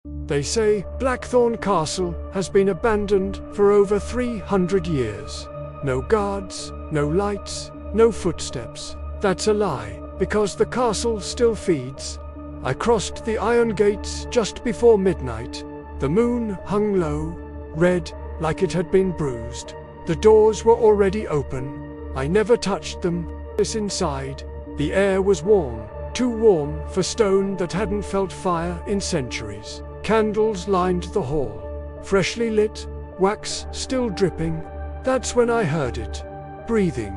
They say Blackthorn Castle has been abandoned for over 300 years. No guards, no lights, no footsteps. That's a lie, because the castle still feeds. I crossed the iron gates just before midnight. The moon hung low, red, like it had been bruised. The doors were already open. I never touched them. Inside, the air was warm, too warm for stone that hadn't felt fire in centuries. Candles lined the hall, freshly lit, wax still dripping. That's when I heard it. Breathing.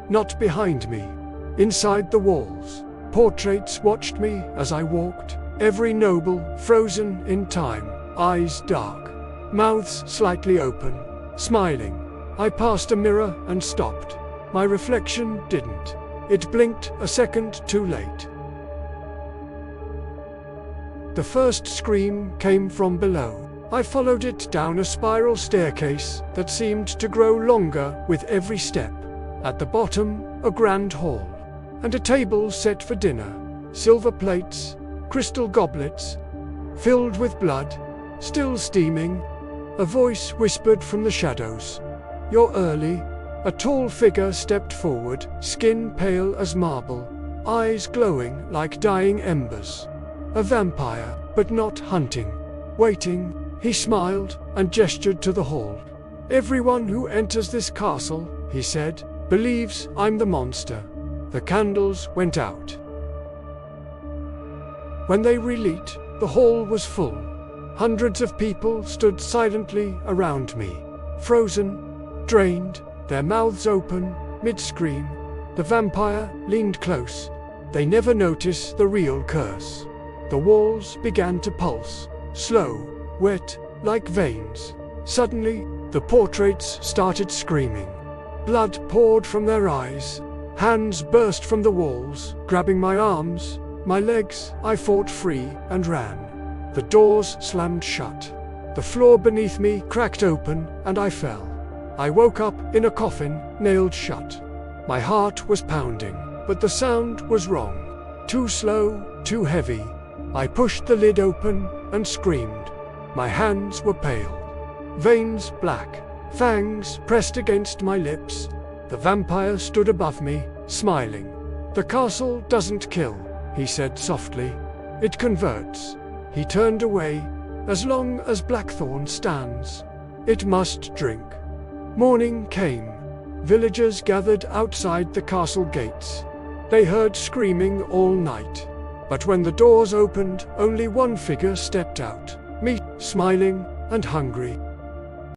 Not behind me. Inside the walls. Portraits watched me as I walked, every noble frozen in time, eyes dark, mouths slightly open, smiling. I passed a mirror and stopped. My reflection didn't. It blinked a second too late. The first scream came from below. I followed it down a spiral staircase that seemed to grow longer with every step. At the bottom, a grand hall, and a table set for dinner. Silver plates, crystal goblets, filled with blood, still steaming. A voice whispered from the shadows, "You're early." A tall figure stepped forward, skin pale as marble, eyes glowing like dying embers. A vampire, but not hunting. Waiting, he smiled and gestured to the hall. "Everyone who enters this castle," he said, "believes I'm the monster." The candles went out. When they relit, the hall was full. Hundreds of people stood silently around me, frozen, drained, their mouths open, mid-scream. The vampire leaned close. They never notice the real curse. The walls began to pulse, slow, wet, like veins. Suddenly, the portraits started screaming. Blood poured from their eyes. Hands burst from the walls, grabbing my arms, my legs. I fought free and ran. The doors slammed shut. The floor beneath me cracked open, and I fell. I woke up in a coffin, nailed shut. My heart was pounding, but the sound was wrong. Too slow, too heavy. I pushed the lid open and screamed. My hands were pale, veins black, fangs pressed against my lips. The vampire stood above me, smiling. "The castle doesn't kill," he said softly. "It converts." He turned away. "As long as Blackthorn stands, it must drink." Morning came. Villagers gathered outside the castle gates. They heard screaming all night. But when the doors opened, only one figure stepped out. Me, smiling and hungry.